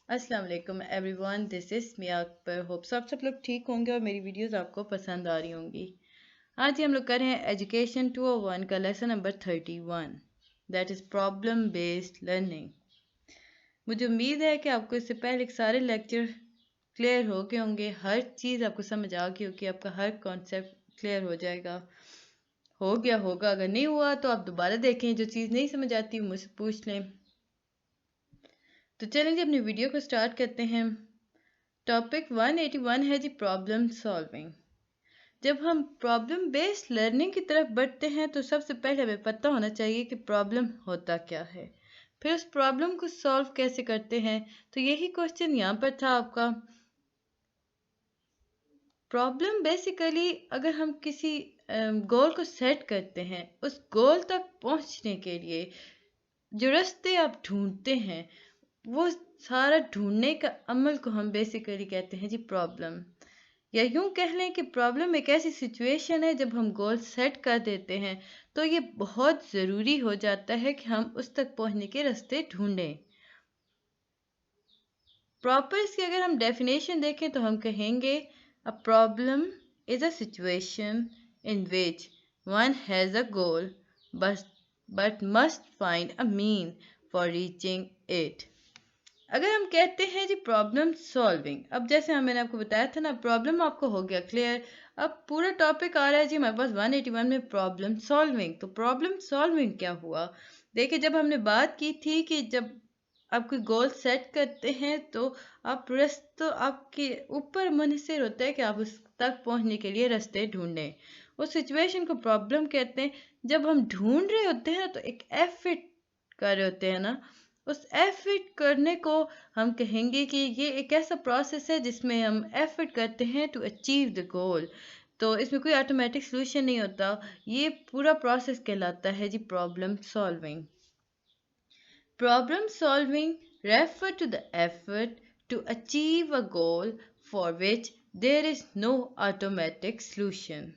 अस्सलाम वालेकुम everyone, this is Mia Akbar. Hope सब लोग ठीक होंगे और मेरी वीडियोस आपको पसंद आ रही होंगी। आज ही हम लोग कर रहे हैं एजुकेशन 201 का lesson number 31, that is problem based learning. मुझे उम्मीद है कि आपको इससे पहले सारे लेक्चर क्लियर हो गए होंगे, हर चीज़ आपको समझ आ गई होगी, आपका हर कॉन्सेप्ट क्लियर हो जाएगा। हो गया होगा, अगर नहीं हुआ तो आप दोबारा देखें, जो चीज़ नहीं समझ आती मुझसे पूछ लें। तो चलें जी, अपनी वीडियो को स्टार्ट करते हैं। टॉपिक 181 है जी प्रॉब्लम सॉल्विंग। जब हम प्रॉब्लम बेस्ड लर्निंग की तरफ बढ़ते हैं तो सबसे पहले हमें पता होना चाहिए कि प्रॉब्लम होता क्या है, फिर उस प्रॉब्लम को सॉल्व कैसे करते हैं। तो यही क्वेश्चन यहाँ पर था आपका। प्रॉब्लम बेसिकली अगर हम किसी गोल को सेट करते हैं, उस गोल तक पहुँचने के लिए जो रास्ते आप ढूंढते हैं, वो सारा ढूंढने का अमल को हम बेसिकली कहते हैं जी प्रॉब्लम। या यूं कह लें कि प्रॉब्लम एक ऐसी सिचुएशन है जब हम गोल सेट कर देते हैं तो ये बहुत ज़रूरी हो जाता है कि हम उस तक पहुंचने के रास्ते ढूंढें। प्रॉपर इसकी अगर हम डेफिनेशन देखें तो हम कहेंगे a problem is a situation in which one has a goal but must find a mean for reaching it. अगर हम कहते हैं जी प्रॉब्लम सॉल्विंग, अब जैसे मैंने आपको बताया था ना, प्रॉब्लम आपको हो गया क्लियर। अब पूरा टॉपिक आ रहा है जी हमारे पास 181 में प्रॉब्लम सॉल्विंग। तो प्रॉब्लम सॉल्विंग क्या हुआ? देखिए, जब हमने बात की थी कि जब आप कोई गोल सेट करते हैं तो आप तो आपके ऊपर मुनहसर होता है कि आप उस तक पहुंचने के लिए रास्ते ढूंढें। उस सिचुएशन को प्रॉब्लम कहते हैं। जब हम ढूंढ रहे होते हैं तो एक एफर्ट कर रहे होते हैं ना, उस एफर्ट करने को हम कहेंगे कि ये एक ऐसा प्रोसेस है जिसमें हम एफर्ट करते हैं टू अचीव द गोल। तो इसमें कोई ऑटोमेटिक सोल्यूशन नहीं होता, ये पूरा प्रोसेस कहलाता है जी problem solving. Problem solving refer to the effort to achieve a goal for which there is no automatic solution.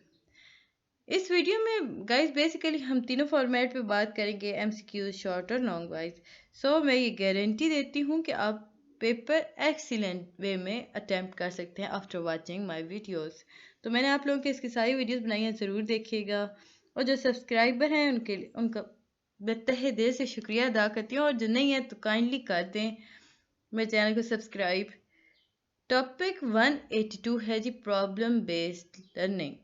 इस वीडियो में गाइस बेसिकली हम तीनों फॉर्मेट पे बात करेंगे, एमसीक्यू, शॉर्ट और लॉन्ग वाइज। सो मैं ये गारंटी देती हूँ कि आप पेपर एक्सीलेंट वे में अटेम्प्ट कर सकते हैं आफ्टर वाचिंग माय वीडियोस। तो मैंने आप लोगों के इसकी सारी वीडियोस बनाई हैं, ज़रूर देखिएगा। और जो सब्सक्राइबर हैं उनका मैं तहे दिल से शुक्रिया अदा करती हूँ, और जो नहीं है तो काइंडली कर दें मेरे चैनल को सब्सक्राइब। टॉपिक 182 है जी प्रॉब्लम बेस्ड लर्निंग।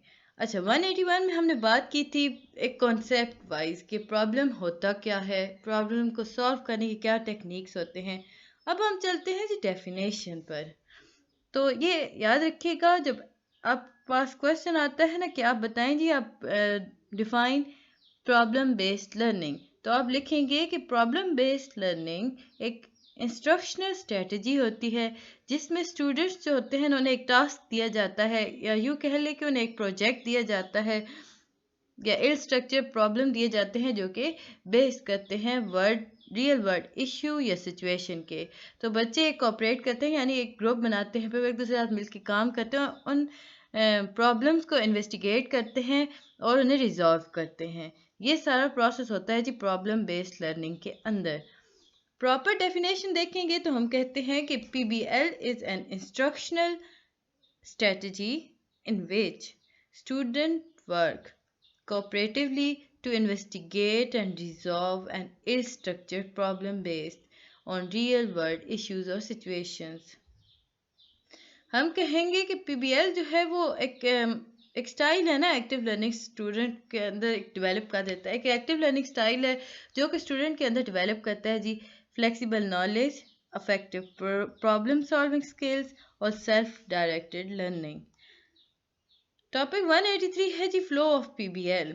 अच्छा, 181 में हमने बात की थी एक कॉन्सेप्ट वाइज कि प्रॉब्लम होता क्या है, प्रॉब्लम को सॉल्व करने की क्या टेक्निक्स होते हैं। अब हम चलते हैं जी डेफिनेशन पर। तो ये याद रखिएगा, जब आप पास क्वेश्चन आता है ना कि आप बताएं जी, आप डिफाइन प्रॉब्लम बेस्ड लर्निंग, तो आप लिखेंगे कि प्रॉब्लम बेस्ड लर्निंग एक इंस्ट्रक्शनल स्ट्रेटजी होती है जिसमें स्टूडेंट्स जो होते हैं उन्हें एक टास्क दिया जाता है, या यूँ कह लें कि उन्हें एक प्रोजेक्ट दिया जाता है या इल स्ट्रक्चर प्रॉब्लम दिए जाते हैं जो कि बेस करते हैं रियल वर्ल्ड इश्यू या सिचुएशन के। तो बच्चे कोऑपरेट करते हैं, यानी एक ग्रुप बनाते हैं, फिर एक दूसरे के साथ मिलकर काम करते हैं, उन प्रॉब्लम्स को इन्वेस्टिगेट करते हैं और उन्हें रिजॉल्व करते हैं। ये सारा प्रोसेस होता है जी प्रॉब्लम बेस्ड लर्निंग के अंदर। प्रॉपर डेफिनेशन देखेंगे तो हम कहते हैं कि PBL is an instructional strategy in which students work cooperatively to investigate and resolve an ill-structured problem based on real-world issues or situations. हम कहेंगे कि पीबीएल जो है वो एक स्टाइल है ना, एक्टिव लर्निंग स्टूडेंट के अंदर डेवलप कर देता है। एक एक्टिव लर्निंग स्टाइल है जो कि स्टूडेंट के अंदर डेवलप करता है जी flexible knowledge, affective problem solving skills और सेल्फ डायरेक्टेड लर्निंग। टॉपिक 183 है जी फ्लो ऑफ पीबीएल।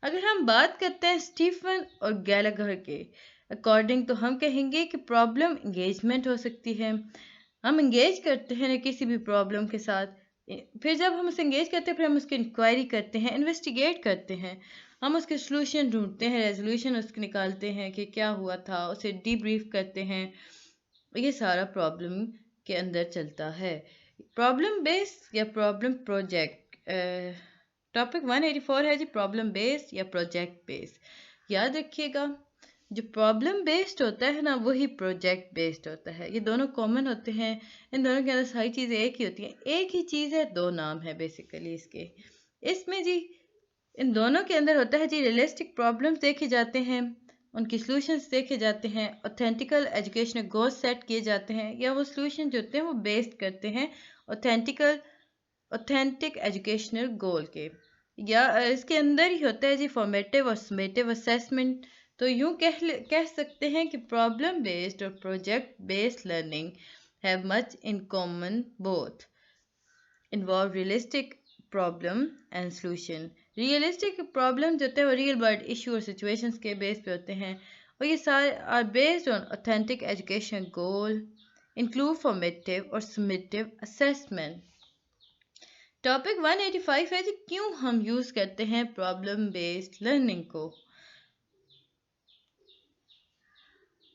अगर हम बात करते हैं स्टीफन और गैलागर के अकॉर्डिंग, तो हम कहेंगे कि प्रॉब्लम इंगेजमेंट हो सकती है। हम इंगेज करते हैं ना किसी भी प्रॉब्लम के साथ, फिर जब हम उसे इंगेज करते हैं फिर हम उसकी इंक्वायरी करते हैं, इन्वेस्टिगेट करते हैं, हम उसके सॉल्यूशन ढूंढते हैं, रेजोल्यूशन उसके निकालते हैं कि क्या हुआ था, उसे डीब्रीफ करते हैं। ये सारा प्रॉब्लम के अंदर चलता है। प्रॉब्लम बेस या प्रॉब्लम प्रोजेक्ट। टॉपिक 184 है जी प्रॉब्लम बेस या प्रोजेक्ट बेस। याद रखिएगा, जो प्रॉब्लम बेस्ड होता है ना वही प्रोजेक्ट बेस्ड होता है। ये दोनों कॉमन होते हैं, इन दोनों के अंदर सारी चीज़ें एक ही होती हैं, एक ही चीज़ है, दो नाम है बेसिकली इसके। इसमें जी इन दोनों के अंदर होता है जी रियलिस्टिक प्रॉब्लम्स देखे जाते हैं, उनकी सॉल्यूशंस देखे जाते हैं, ऑथेंटिकल एजुकेशनल गोल सेट किए जाते हैं, या वो सॉल्यूशन जो होते हैं वो बेस्ड करते हैं ऑथेंटिक एजुकेशनल गोल के, या इसके अंदर ही होता है जी फॉर्मेटिव और समेटिव असेसमेंट। तो यूं कह सकते हैं कि प्रॉब्लम बेस्ड और project based learning have much in common, both involve realistic problem and solution. Realistic problem जो होते हैं वो रियल वर्ल्ड इशू और सिचुएशंस के बेस पे होते हैं, और ये सारे are based on authentic education goal, include formative और समेटिव असेसमेंट। टॉपिक 185 है जी क्यों हम यूज करते हैं प्रॉब्लम बेस्ड लर्निंग को।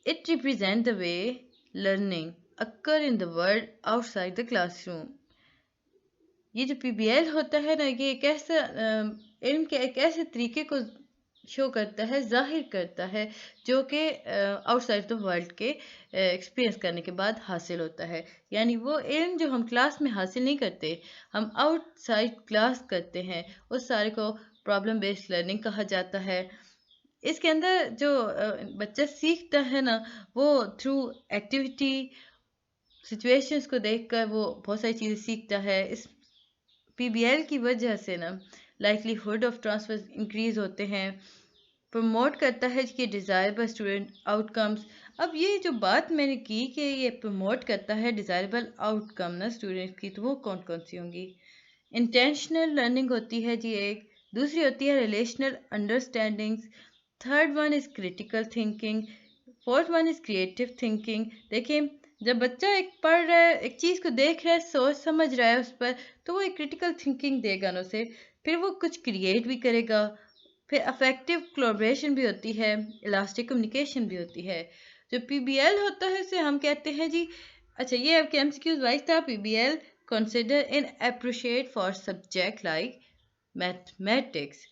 It represent the way learning occur in the world outside the classroom. ये जो पीबीएल होता है ना, ये एक ऐसा इल्म के एक ऐसे तरीके को शो करता है, जाहिर करता है, जो कि आउटसाइड द वर्ल्ड के एक्सपीरियंस करने के बाद हासिल होता है। यानी वो इल्म जो हम क्लास में हासिल नहीं करते, हम आउटसाइड क्लास करते हैं, उस सारे को प्रॉब्लम बेस्ड लर्निंग कहा जाता है। इसके अंदर जो बच्चा सीखता है ना, वो थ्रू एक्टिविटी सिचुएशंस को देखकर वो बहुत सारी चीज़ें सीखता है। इस पीबीएल की वजह से ना लाइकलीहुड ऑफ ट्रांसफर इंक्रीज होते हैं, प्रमोट करता है कि डिज़ायरेबल स्टूडेंट आउटकम्स। अब ये जो बात मैंने की कि ये प्रमोट करता है डिज़ायरेबल आउटकम ना स्टूडेंट की, तो वो कौन कौन सी होंगी? इंटेंशनल लर्निंग होती है जी एक, दूसरी होती है relational understandings, third one is critical thinking, fourth one is creative thinking. देखिए, जब बच्चा एक पढ़ रहा है, एक चीज़ को देख रहा है, सोच समझ रहा है उस पर, तो वो एक क्रिटिकल थिंकिंग देगा ना उसे, फिर वो कुछ क्रिएट भी करेगा, फिर अफेक्टिव कोलैबोरेशन भी होती है, इलास्टिक कम्युनिकेशन भी होती है। जो पीबीएल होता है उसे हम कहते हैं जी, अच्छा ये आपके एमसीक्यूज वाइज था। PBL consider in appreciate for subject like mathematics.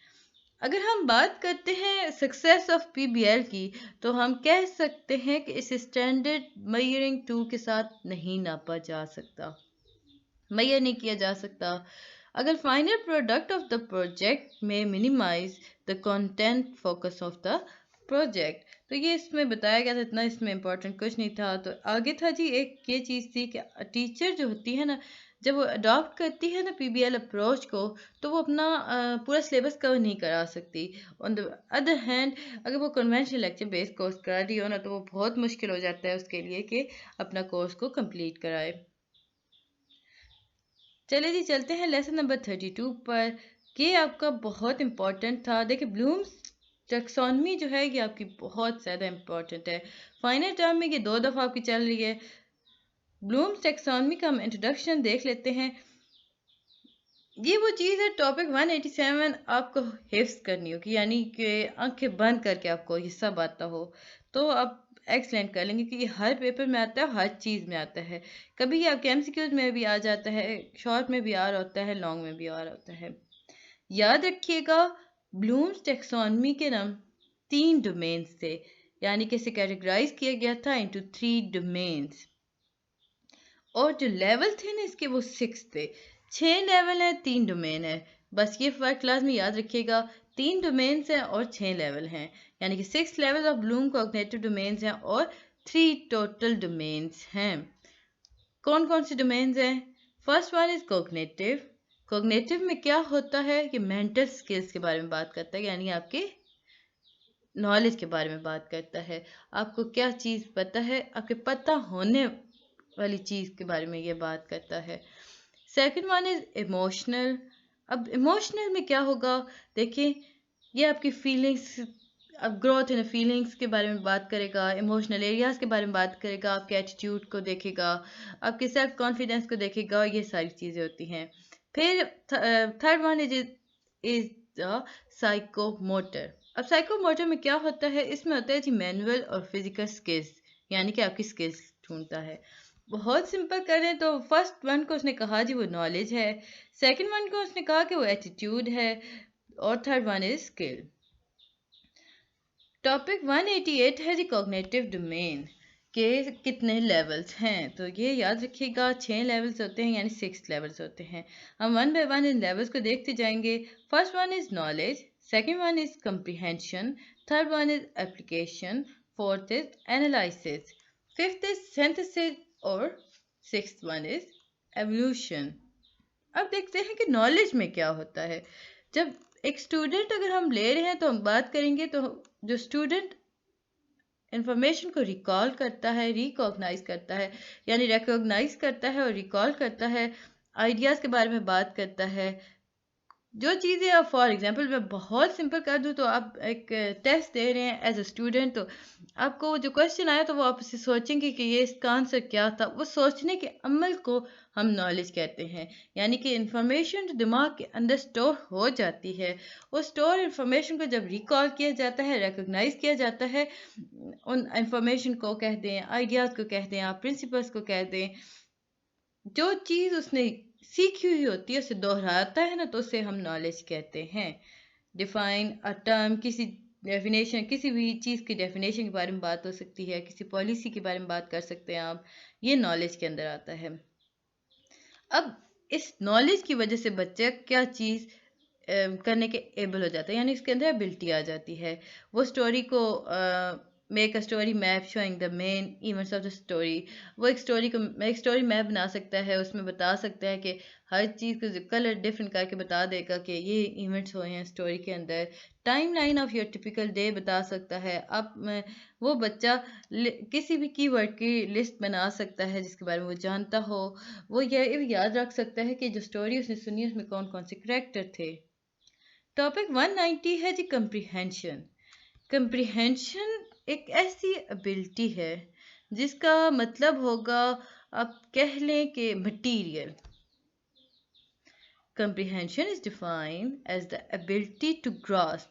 अगर हम बात करते हैं सक्सेस ऑफ पीबीएल की, तो हम कह सकते हैं कि इसे स्टैंडर्ड मेजरिंग टूल के साथ नहीं नापा जा सकता, मेजर नहीं किया जा सकता। अगर final product of the project में minimize the content focus of the project, तो ये इसमें बताया गया था, इतना इसमें इंपॉर्टेंट कुछ नहीं था। तो आगे था जी एक ये चीज़ थी कि टीचर जो होती है ना, जब वो अडॉप्ट करती है ना पीबीएल अप्रोच को, तो वो अपना पूरा सिलेबस कवर नहीं करा सकती। ऑन द अदर हैंड, अगर वो कन्वेंशनल लेक्चर बेस्ड कोर्स करा रही हो ना, तो वो बहुत मुश्किल हो जाता है उसके लिए कि अपना कोर्स को कंप्लीट कराए। चलिए जी चलते हैं लेसन नंबर 32 पर। ये आपका बहुत इंपॉर्टेंट था। देखिए, ब्लूम्स टैक्सोनॉमी जो है ये आपकी बहुत ज़्यादा इंपॉर्टेंट है। फाइनल टर्म में ये 2 दफ़ा आपकी चल रही है। ब्लूम्स टैक्सोनॉमी का हम इंट्रोडक्शन देख लेते हैं। ये वो चीज़ है, टॉपिक 187 आपको हिफ्स करनी होगी, यानी कि आंखें बंद करके आपको ये सब आता हो, तो आप एक्सलेंट कर लेंगे, क्योंकि हर पेपर में आता है, हर चीज़ में आता है। कभी ये आपके एमसीक्यूज में भी आ जाता है, शॉर्ट में भी आ रहा होता है, लॉन्ग में भी आ रहा होता है। याद रखिएगा, ब्लूम्स टेक्सोनॉमी के नाम 3 डोमेन्स थे, यानी कि इसे कैटेगराइज किया गया था इनटू 3 डोमेन्स, और जो लेवल थे ना इसके वो 6 थे। 6 लेवल है, 3 डोमेन है। बस ये फर्स्ट क्लास में याद रखिएगा, 3 डोमेन्स हैं और 6 लेवल हैं, यानी कि 6 level of Bloom cognitive domains हैं और 3 टोटल डोमेन्स हैं। कौन कौन से डोमेन्स हैं? First one is cognitive. Cognitive में क्या होता है कि मेंटल स्किल्स के बारे में बात करता है, यानी आपके नॉलेज के बारे में बात करता है। आपको क्या चीज़ पता है, आपके पता होने वाली चीज़ के बारे में ये बात करता है। Second one is emotional. अब इमोशनल में क्या होगा, देखिए, ये आपकी फीलिंग्स, अब ग्रोथ इन फीलिंग्स के बारे में बात करेगा, इमोशनल एरियाज के बारे में बात करेगा, आपके एटीट्यूड को देखेगा, आपके सेल्फ कॉन्फिडेंस को देखेगा, ये सारी चीज़ें होती हैं। फिर third one is the psychomotor. अब साइकोमोटर में क्या होता है, इसमें होता है जी मैनुअल और फिजिकल स्किल्स, यानी कि आपकी स्किल्स ढूंढता है। बहुत सिंपल करें तो फर्स्ट वन को उसने कहा जी वो नॉलेज है, सेकंड वन को उसने कहा कि वो एटीट्यूड है, और third one is skill. Topic 188 है जी कॉग्निटिव डोमेन के कितने लेवल्स हैं। तो ये याद रखिएगा 6 लेवल्स होते हैं, यानी 6 लेवल्स होते हैं। हम one by one in levels को देखते जाएंगे। First one is knowledge, second one is comprehension, third one is application, fourth is analysis, fifth is synthesis और सिक्स्थ वन इज एवोल्यूशन। अब देखते हैं कि नॉलेज में क्या होता है। जब एक स्टूडेंट अगर हम ले रहे हैं तो हम बात करेंगे, तो जो स्टूडेंट इंफॉर्मेशन को रिकॉल करता है, रिकॉग्नाइज करता है, यानी रिकॉग्नाइज करता है और रिकॉल करता है, आइडियाज़ के बारे में बात करता है। जो चीज़ें आप फॉर एग्जांपल मैं बहुत सिंपल कर दूं, तो आप एक टेस्ट दे रहे हैं एज अ स्टूडेंट, तो आपको जो क्वेश्चन आया तो वो आप उससे सोचेंगे कि ये इसका आंसर क्या था। वो सोचने के अमल को हम नॉलेज कहते हैं, यानी कि इंफॉर्मेशन जो दिमाग के अंदर स्टोर हो जाती है, उस स्टोर इंफॉर्मेशन को जब रिकॉल किया जाता है, रिकॉग्नाइज किया जाता है, उन इंफॉर्मेशन को कह दें, आइडियाज़ को कह दें, आप प्रिंसिपल्स को कह दें, जो चीज़ उसने सीखी हुई होती है उसे दोहराता है ना, तो उसे हम नॉलेज कहते हैं। डिफाइन अ टर्म, किसी डेफिनेशन, किसी भी चीज़ की डेफिनेशन के बारे में बात हो सकती है, किसी पॉलिसी के बारे में बात कर सकते हैं आप, ये नॉलेज के अंदर आता है। अब इस नॉलेज की वजह से बच्चा क्या चीज़ करने के एबल हो जाता है, यानी इसके अंदर एबिलिटी आ जाती है। वो स्टोरी को make a story map showing the main events of the story, वो एक स्टोरी मैप बना सकता है, उसमें बता सकता है कि हर चीज़ को कलर डिफरेंट करके बता देगा कि ये इवेंट्स हुए हैं स्टोरी के अंदर। Time line of your typical day बता सकता है। अब वो बच्चा किसी भी कीवर्ड की लिस्ट बना सकता है जिसके बारे में वो जानता हो। वो ये याद रख सकता है कि जो स्टोरी उसने सुनी उसमें कौन कौन से करेक्टर थे। टॉपिक 190 है जी कंप्रीहेंशन। कंप्रीहेंशन एक ऐसी एबिलिटी है जिसका मतलब होगा, आप कह लें कि material. Comprehension is defined as the ability to grasp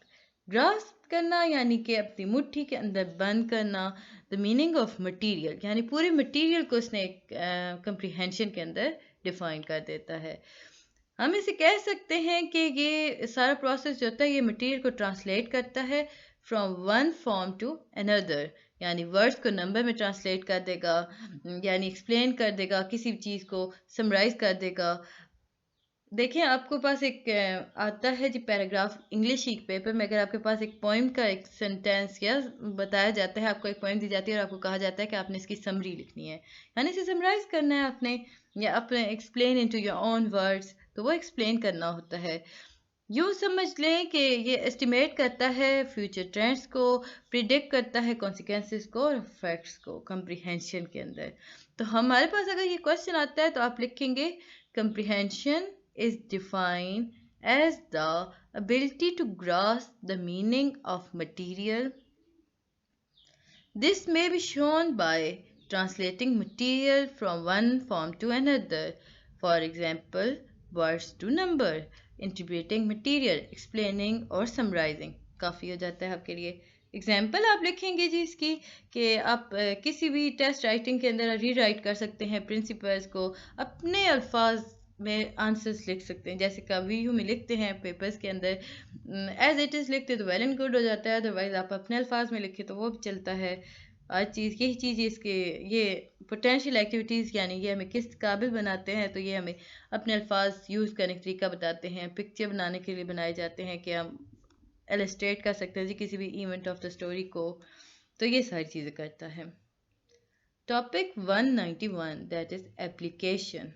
करना, यानी कि अपनी मुट्ठी के अंदर बंद करना, the meaning of material, यानी पूरे मटीरियल को उसने एक comprehension के अंदर डिफाइन कर देता है। हम इसे कह सकते हैं कि ये सारा प्रोसेस जो होता है ये मटेरियल को ट्रांसलेट करता है from one form to another, यानी वर्ड्स को नंबर में ट्रांसलेट कर देगा, यानी एक्सप्लेन कर देगा, किसी भी चीज़ को समराइज कर देगा। देखिए आपके पास एक आता है जी पैराग्राफ इंग्लिश की पेपर में, अगर आपके पास एक पोइम का एक सेंटेंस या बताया जाता है, आपको एक पोइम दी जाती है और आपको कहा जाता है कि आपने इसकी समरी लिखनी है, यानी इसे समराइज करना है आपने, या अपने explain into your own words, तो वो एक्सप्लेन करना होता है। यूँ समझ लें कि ये एस्टिमेट करता है फ्यूचर ट्रेंड्स को, प्रिडिक्ट करता है कॉन्सिक्वेंसेस को और फैक्ट्स को कंप्रीहेंशन के अंदर। तो हमारे पास अगर ये क्वेश्चन आता है तो आप लिखेंगे comprehension is defined as the ability to grasp the meaning of material. This may be shown by translating material from one form to another. For example, words to number, interpreting material, explaining और summarizing. काफ़ी हो जाता है आपके लिए। Example आप लिखेंगे जी इसकी कि आप किसी भी टेस्ट राइटिंग के अंदर रीराइट कर सकते हैं प्रिंसिपल्स को, अपने अल्फाज में आंसर्स लिख सकते हैं, जैसे कभी यू में लिखते हैं पेपर्स के अंदर एज इट इज़ लिखते तो वेल एंड गुड हो जाता है, अदरवाइज आप अपने अल्फाज में लिखे तो वो भी चलता है। हर चीज़ यही चीज़ इसके ये पोटेंशियल एक्टिविटीज़, यानी ये हमें किस काबिल बनाते हैं, तो ये हमें अपने अल्फाज यूज़ करने का तरीका बताते हैं। पिक्चर बनाने के लिए बनाए जाते हैं कि हम एलिस्ट्रेट कर सकते हैं जी किसी भी इवेंट ऑफ द स्टोरी को, तो ये सारी चीज़ें करता है। Topic 191 that is application.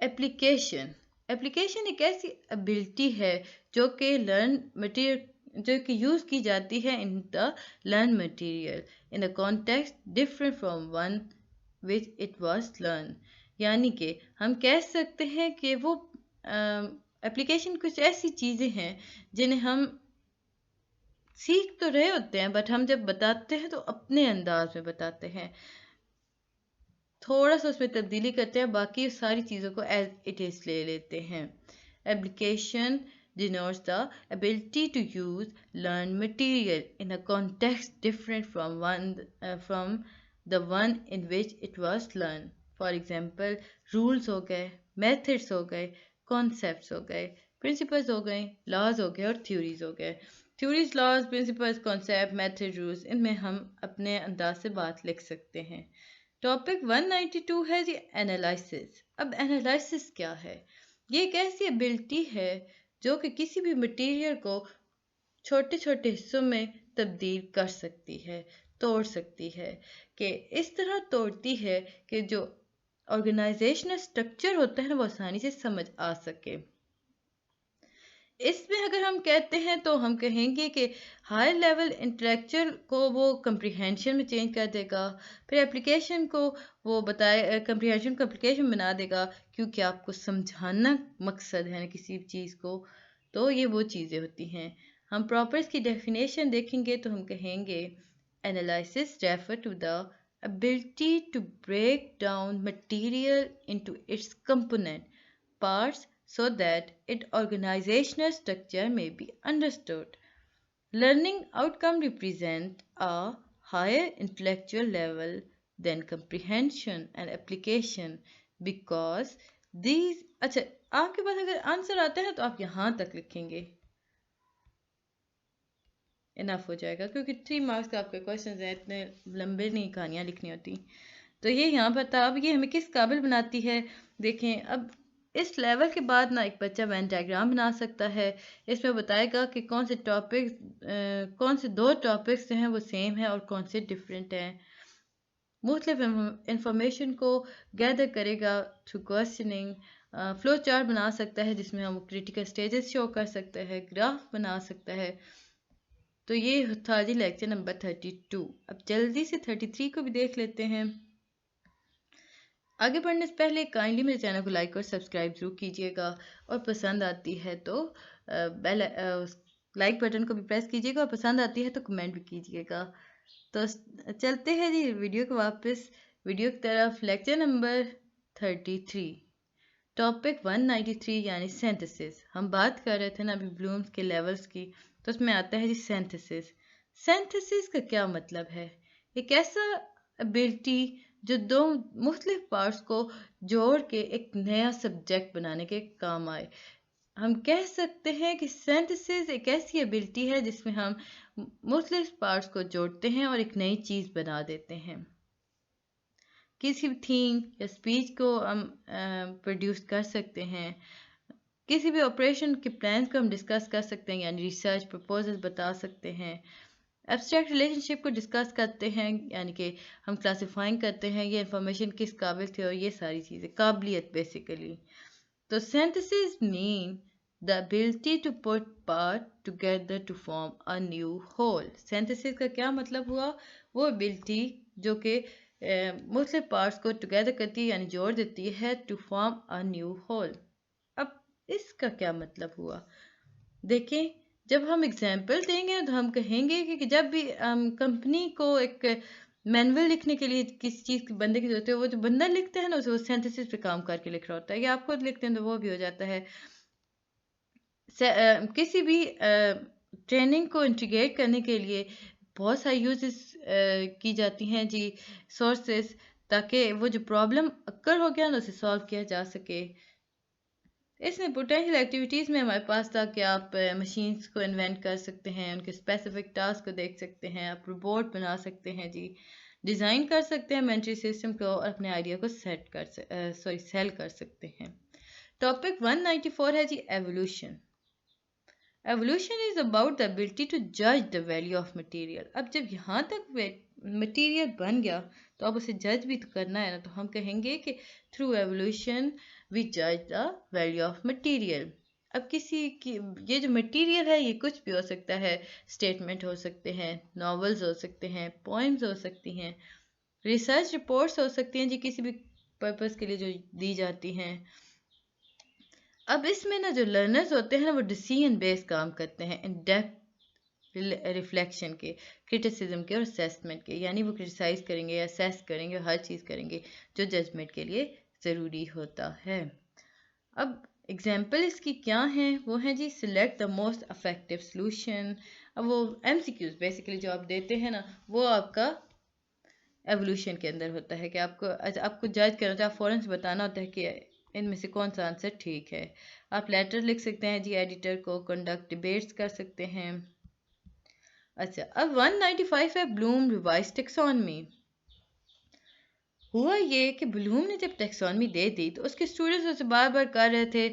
Application एक ऐसी एबिलिटी है जो कि यूज़ की जाती है in the learn material in the context different from one which it was learn, यानी कि हम कह सकते हैं कि वो एप्लीकेशन कुछ ऐसी चीज़ें हैं जिन्हें हम सीख तो रहे होते हैं, बट हम जब बताते हैं तो अपने अंदाज में बताते हैं, थोड़ा सा उसमें तब्दीली करते हैं, बाकी सारी चीज़ों को एज इट इज़ ले लेते हैं। Application denotes the ability to use learned material in a context different from the one in which it was learned. For example, rules हो गए, methods हो गए, concepts हो गए, principles हो गए, laws हो गए और theories हो गए। Theories, laws, principles, concept, method, rules, इनमें हम अपने अंदाज से बात लिख सकते हैं। टॉपिक 192 है जी एनालिसिस। अब एनालिसिस क्या है? ये एक ऐसी एबिलिटी है जो कि किसी भी मटेरियल को छोटे छोटे हिस्सों में तब्दील कर सकती है, तोड़ सकती है, कि इस तरह तोड़ती है कि जो ऑर्गेनाइजेशनल स्ट्रक्चर होता है ना वो आसानी से समझ आ सके। इसमें अगर हम कहते हैं तो हम कहेंगे कि हायर लेवल इंटेलेक्चुअल को वो कंप्रीहेंशन में चेंज कर देगा, फिर एप्लीकेशन को वो बताए कंप्रीहेंशन को एप्लीकेशन बना देगा, क्योंकि आपको समझाना मकसद है ना किसी चीज़ को। तो ये वो चीज़ें होती हैं। हम प्रॉपर्स की डेफिनेशन देखेंगे तो हम कहेंगे analysis refer to the ability to break down material into its component parts so that its organizational structure may be understood. Learning outcome represent a higher intellectual level than comprehension and application because these अच्छा आपके पास अगर answer आता है तो आप यहाँ तक लिखेंगे, इनफ हो जाएगा, क्योंकि 3 मार्क्स का आपके क्वेश्चन हैं, इतने लंबे नहीं कहानियाँ लिखनी होती। तो ये यहाँ पर था। अब ये हमें किस काबिल बनाती है? देखें, अब इस लेवल के बाद ना एक बच्चा वेन डायग्राम बना सकता है। इसमें बताएगा कि कौन से टॉपिक्स कौन से 2 टॉपिक्स जो हैं वो सेम है और कौन से डिफरेंट हैं। मुख्तलिफ इंफॉर्मेशन को गैदर करेगा थ्रू क्वेश्चनिंग। फ्लो चार्ट बना सकता है जिसमें हम क्रिटिकल स्टेजेस शो कर सकते हैं, ग्राफ बना सकता है। तो ये था जी लेक्चर नंबर 32। अब जल्दी से 33 को भी देख लेते हैं। आगे बढ़ने से पहले काइंडली मेरे चैनल को लाइक और सब्सक्राइब जरूर कीजिएगा, और पसंद आती है तो बेल लाइक बटन को भी प्रेस कीजिएगा, और पसंद आती है तो कमेंट भी कीजिएगा। तो चलते हैं जी वीडियो को वापस वीडियो की तरफ। लेक्चर नंबर 33 टॉपिक 193 यानी सिंथेसिस। हम बात कर रहे थे ना अभी ब्लूम्स के लेवल्स की, तो उसमें आता है जी सिंथेसिस। सिंथेसिस का क्या मतलब है? एक ऐसा एबिलिटी जो 2 मुख्तलिफ पार्ट्स को जोड़ के एक नया सब्जेक्ट बनाने के काम आए। हम कह सकते हैं कि सिंथेसिस एक ऐसी एबिलिटी है जिसमें हम मुख्तलिफ पार्ट्स को जोड़ते हैं और एक नई चीज़ बना देते हैं। किसी भी थीम या स्पीच को हम प्रोड्यूस कर सकते हैं, किसी भी ऑपरेशन के प्लान को हम डिस्कस कर सकते हैं, यानी रिसर्च प्रपोजल बता सकते हैं। एब्स्ट्रैक्ट रिलेशनशिप को डिस्कस करते हैं, यानी कि हम क्लासिफाइंग करते हैं ये इंफॉर्मेशन किस काबिल थे, और ये सारी चीज़ें काबिलियत बेसिकली। तो synthesis mean the ability to put part together to form a new whole. Synthesis का क्या मतलब हुआ? वो एबिलिटी जो कि मुख्तलिफ पार्ट्स को टुगेदर करती है यानी जोड़ देती है, to form a new whole. अब इसका क्या मतलब हुआ? देखें, जब हम एग्जाम्पल देंगे तो हम कहेंगे कि जब भी कंपनी को एक मैनुअल लिखने के लिए किसी चीज़ के बंदे की जरूरत है, वो जो बंदा लिखता है ना उसे वो सिंथेसिस पे काम करके लिख रहा होता है, या आप खुद लिखते हैं तो वो भी हो जाता है। किसी भी ट्रेनिंग को इंटीग्रेट करने के लिए बहुत सारी यूजेस की जाती हैं जी, सोर्सेस, ताकि वो जो प्रॉब्लम अक्कर हो गया ना उसे सॉल्व किया जा सके। इसमें पोटेंशियल एक्टिविटीज़ में हमारे पास था कि आप मशीन्स को इन्वेंट कर सकते हैं, उनके स्पेसिफिक टास्क को देख सकते हैं, आप रोबोट बना सकते हैं जी, डिज़ाइन कर सकते हैं मेंटरी सिस्टम को, और अपने आइडिया को सेल कर सकते हैं। टॉपिक 194 है जी evaluation. Evaluation is about the ability to जज द वैल्यू ऑफ मटेरियल। अब जब यहाँ तक मटेरियल बन गया तो अब उसे जज भी तो करना है ना, तो हम कहेंगे कि थ्रू एवोल्यूशन वी जज द वैल्यू ऑफ मटेरियल। अब किसी की ये जो मटेरियल है ये कुछ भी हो सकता है, स्टेटमेंट हो सकते हैं, नॉवेल्स हो सकते हैं, पोइम्स हो सकती हैं, रिसर्च रिपोर्ट्स हो सकती हैं जी, किसी भी पर्पज़ के लिए जो दी जाती हैं। अब इसमें ना जो लर्नर्स होते हैं ना वो डिसीजन बेस्ड काम करते हैं, इन डेप्थ रिफ्लेक्शन के, क्रिटिसिज्म के और असेसमेंट के, यानी वो क्रिटिसाइज करेंगे, असेस करेंगे, हर चीज़ करेंगे जो जजमेंट के लिए ज़रूरी होता है। अब एग्जाम्पल इसकी क्या हैं? वो हैं जी select the most effective solution. अब वो MCQs बेसिकली जो आप देते हैं ना वो आपका एवोल्यूशन के अंदर होता है कि आपको जज करना होता है, फ़ौरन से बताना होता है कि इनमें से कौन सा आंसर ठीक है। आप लेटर लिख सकते हैं जी एडिटर को, कंडक्ट डिबेट्स कर सकते हैं, अच्छा, अब 195 है ब्लूम रिवाइज टेक्सोनमी। हुआ ये कि ब्लूम ने जब टेक्सोनमी दे दी तो उसके स्टूडेंट्स उसे बार बार कर रहे थे।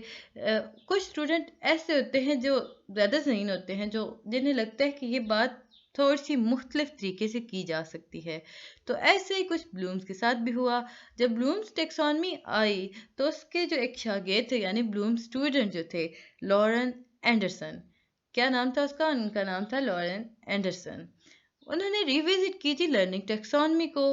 कुछ स्टूडेंट ऐसे होते हैं जो ज़्यादा ज़हीन होते हैं, जो जिन्हें लगता है कि ये बात थोड़ी सी मुख्तलिफ तरीके से की जा सकती है। तो ऐसे ही कुछ ब्लूम्स के साथ भी हुआ। जब ब्लूम्स टेक्सोनमी आई तो उसके जो एक शागिर्द थे, यानी ब्लूम स्टूडेंट जो थे, लॉरेन एंडरसन, क्या नाम था उसका? उनका नाम था लॉरेन एंडरसन। उन्होंने रिविजिट की थी लर्निंग टेक्सोनमी को।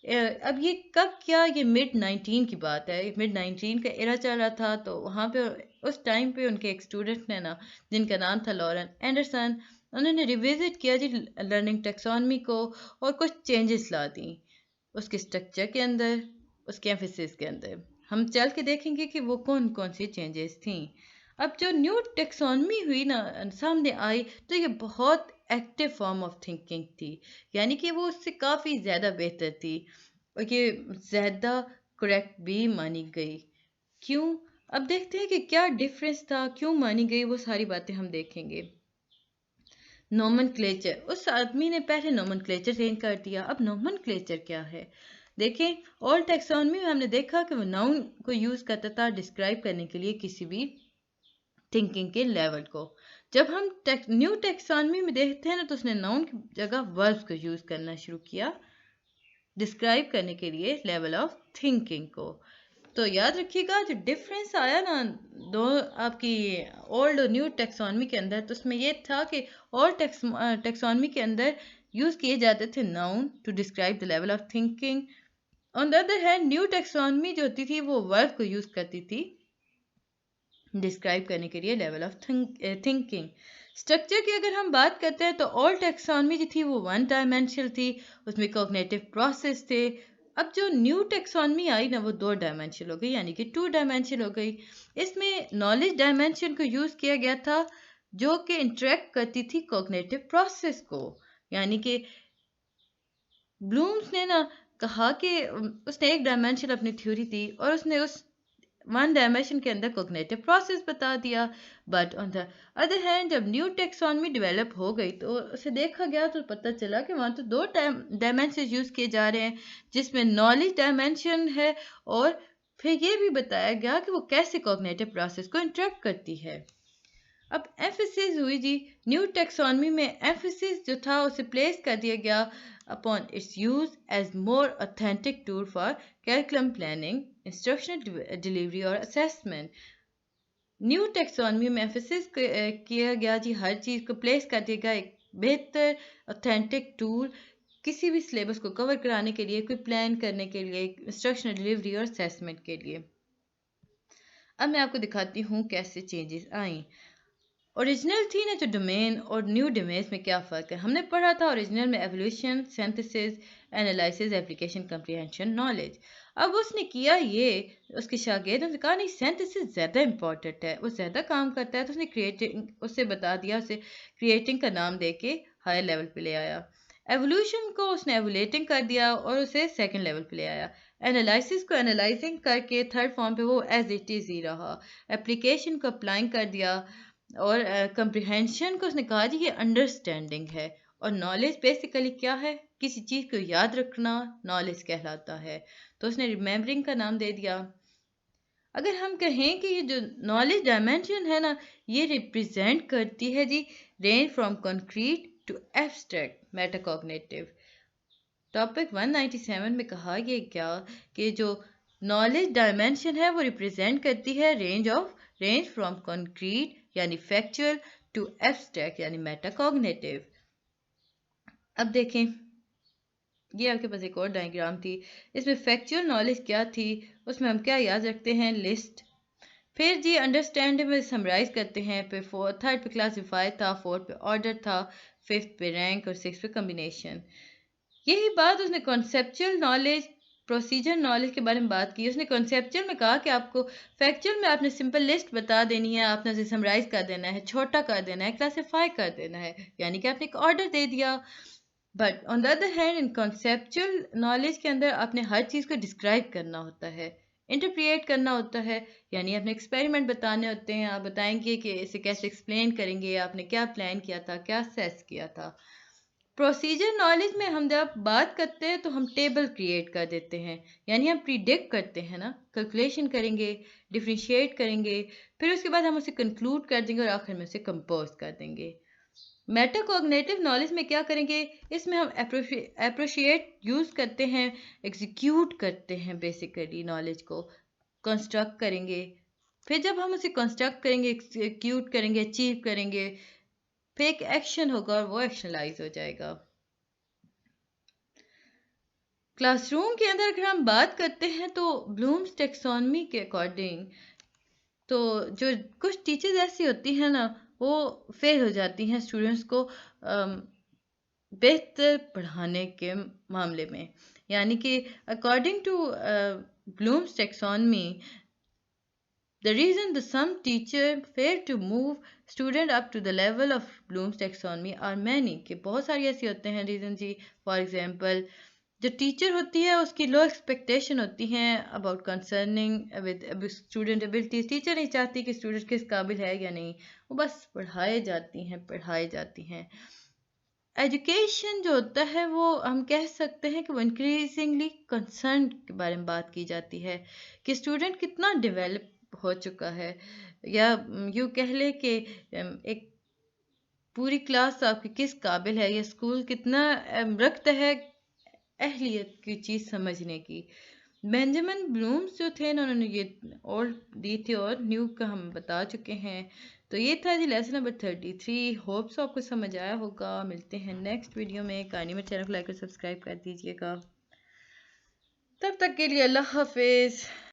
अब ये कब किया? ये मिड 19 की बात है। मिड 19 का एरा चल रहा था, तो वहाँ पे उस टाइम पे उनके एक स्टूडेंट ने ना, जिनका नाम था लॉरेन एंडरसन, उन्होंने रिविजिट किया जी लर्निंग टेक्सोनमी को और कुछ चेंजेस ला दी उसके स्ट्रक्चर के अंदर, उसके एम्फेसिस के अंदर। हम चल के देखेंगे कि वो कौन कौन सी चेंजेस थी। अब जो न्यू टेक्सोनमी हुई ना, सामने आई, तो ये बहुत एक्टिव फॉर्म ऑफ थिंकिंग थी, यानी कि वो उससे काफ़ी ज़्यादा बेहतर थी और ये ज़्यादा करेक्ट भी मानी गई। क्यों? अब देखते हैं कि क्या डिफरेंस था, क्यों मानी गई, वो सारी बातें हम देखेंगे। नोमेनक्लेचर, उस आदमी ने पहले नोमेनक्लेचर चेंज कर दिया। अब नोमेनक्लेचर क्या है? देखें, ओल्ड टेक्सोनमी में हमने देखा कि वो नाउन को यूज़ करता था डिस्क्राइब करने के लिए किसी भी थिंकिंग के लेवल को। जब हम न्यू टेक्सोनमी में देखते हैं ना, तो उसने नाउन की जगह वर्ब्स को यूज़ करना शुरू किया डिस्क्राइब करने के लिए लेवल ऑफ थिंकिंग को। तो याद रखिएगा, जो डिफरेंस आया ना दो आपकी ओल्ड और न्यू टेक्सोनमी के अंदर, तो उसमें ये था कि ओल्ड टेक्सोनमी के अंदर यूज़ किए जाते थे noun to describe the level of thinking. On the other hand new taxonomy जो होती थी वो वर्ब को यूज़ करती थी डिस्क्राइब करने के लिए लेवल ऑफ थिंकिंग। स्ट्रक्चर की अगर हम बात करते हैं तो ओल्ड टेक्सोनमी जो थी वो वन डायमेंशनल थी, उसमें कॉग्निटिव प्रोसेस थे। अब जो न्यू टेक्सोनमी आई ना, वो दो डायमेंशनल हो गई, यानी कि टू डायमेंशनल हो गई। इसमें नॉलेज डायमेंशन को यूज़ किया गया था, जो कि इंटरेक्ट करती थी कॉग्निटिव प्रोसेस को। यानी कि ब्लूम्स ने ना कहा कि उसने एक डायमेंशन अपनी थ्योरी दी और उसने उस वन डायमेंशन के अंदर कोग्निटिव प्रोसेस बता दिया। But on the other hand जब न्यू टेक्सोनमी डेवलप हो गई तो उसे देखा गया तो पता चला कि वहाँ तो दो डायमेंशन यूज़ किए जा रहे हैं, जिसमें नॉलेज डायमेंशन है और फिर ये भी बताया गया कि वो कैसे कोग्निटिव प्रोसेस को इंटरेक्ट करती है। अब एम्फेसिस हुई जी, न्यू टेक्सोनमी में एम्फेसिस जो था उसे प्लेस कर दिया गया upon its use as more authentic tool for curriculum planning, instructional delivery और असेसमेंट। न्यू टेक्सोनमी में एम्फेसिस किया गया जी, हर चीज़ को प्लेस कर दिया गया एक बेहतर ऑथेंटिक टूल किसी भी सिलेबस को कवर कराने के लिए, कोई प्लान करने के लिए, इंस्ट्रक्शनल डिलीवरी और असेसमेंट के लिए। अब मैं आपको दिखाती हूँ कैसे चेंजेस आई। ओरिजिनल थी ना जो डोमेन, और न्यू डोमेन्स में क्या फ़र्क है? हमने पढ़ा था ओरिजिनल में evolution, synthesis, analysis, application, comprehension, knowledge. अब उसने किया ये, उसके शागिर्द ने कहा नहीं, सिंथेसिस ज़्यादा इंपॉर्टेंट है, वो ज़्यादा काम करता है, तो उसने क्रिएटिंग उससे बता दिया, उसे क्रिएटिंग का नाम दे के हायर लेवल पे ले आया। एवोल्यूशन को उसने एवोलेटिंग कर दिया और उसे सेकंड लेवल पे ले आया। एनालिसिस को एनालाइजिंग करके थर्ड फॉर्म पे वो एज इट इज़ ही रहा। एप्लीकेशन को अप्लाइंग कर दिया और कंप्रीहेंशन को उसने कहा जी ये अंडरस्टैंडिंग है। और नॉलेज बेसिकली क्या है? किसी चीज़ को याद रखना नॉलेज कहलाता है, तो उसने रिमेम्बरिंग का नाम दे दिया। अगर हम कहें कि ये जो नॉलेज डायमेंशन है ना, ये रिप्रेजेंट करती है जी range from concrete to abstract metacognitive. Topic 197 में कहा गया क्या कि जो नॉलेज डायमेंशन है वो रिप्रेजेंट करती है रेंज फ्रॉम कॉन्क्रीट यानी फैक्चुअल टू एब्स्ट्रैक्ट यानी मेटाकॉग्निटिव। अब देखें, ये आपके पास एक और डायग्राम थी। इसमें फैक्चुअल नॉलेज क्या थी, उसमें हम क्या याद रखते हैं? लिस्ट। फिर जी अंडरस्टैंड में समराइज करते हैं, फिर थर्ड पे क्लासीफाई था, फोर्थ पे ऑर्डर था, फिफ्थ पे रैंक और सिक्स पे कम्बिनेशन। यही बात उसने कॉन्सेप्चुअल नॉलेज, प्रोसीजर नॉलेज के बारे में बात की। उसने कॉन्सेप्चुअल में कहा कि आपको फैक्चुअल में आपने सिंपल लिस्ट बता देनी है, आपने उसे समराइज कर देना है, छोटा कर देना है, क्लासीफाई कर देना है, यानी कि आपने एक ऑर्डर दे दिया। But on the other hand in conceptual knowledge के अंदर आपने हर चीज़ को डिस्क्राइब करना होता है, इंटरप्रिएट करना होता है, यानी आपने एक्सपेरिमेंट बताने होते हैं। आप बताएंगे कि इसे कैसे एक्सप्लेन करेंगे, आपने क्या प्लान किया था, क्या सेस किया था। प्रोसीजर नॉलेज में हम जब बात करते हैं तो हम टेबल क्रिएट कर देते हैं, यानी हम प्रिडिक्ट करते हैं ना, कैलकुलेशन करेंगे, डिफ्रेंशिएट करेंगे, फिर उसके बाद हम उसे कंक्लूड कर देंगे और आखिर में उसे कंपोज कर देंगे। मेटाकॉग्निटिव नॉलेज में क्या करेंगे, इसमें हम अप्रोशिएट यूज़ करते हैं, एग्जीक्यूट करते हैं, बेसिकली नॉलेज को कंस्ट्रक्ट करेंगे। फिर जब हम उसे कंस्ट्रक्ट करेंगे, एग्जीक्यूट करेंगे, अचीव करेंगे, फिर एक एक्शन होगा और वो एक्शनलाइज हो जाएगा। क्लासरूम के अंदर अगर हम बात करते हैं तो ब्लूम्स टेक्सोनमी के अकॉर्डिंग तो जो कुछ टीचर्स ऐसी होती हैं ना, वो फेल हो जाती हैं स्टूडेंट्स को बेहतर पढ़ाने के मामले में, यानी कि according to Bloom's taxonomy the reason the some teacher fail to move student up to the level of Bloom's taxonomy are many, कि बहुत सारी ऐसी होते हैं रीज़न जी। फॉर एग्जांपल जो टीचर होती है उसकी लो एक्सपेक्टेशन होती हैं about concerning with student abilities. Teacher नहीं चाहती कि स्टूडेंट किस काबिल है या नहीं, वो बस पढ़ाई जाती हैं। एजुकेशन जो होता है वो हम कह सकते हैं कि वो इंक्रीजिंगली कंसर्न के बारे में बात की जाती है कि स्टूडेंट कितना डेवलप हो चुका है, या यूँ कह ले कि एक पूरी क्लास आपकी किस काबिल है, या स्कूल कितना रखता है अहलियत की चीज़ समझने की। बेंजामिन ब्लूम्स जो थे ना, उन्होंने ये ओल्ड दी थी और न्यू का हम बता चुके हैं। तो ये था जी लेसन नंबर 33। होप्स आपको समझ आया होगा। मिलते हैं नेक्स्ट वीडियो में। कहानी में चैनल को लाइक और सब्सक्राइब कर दीजिएगा। तब तक के लिए अल्लाह हाफिज़।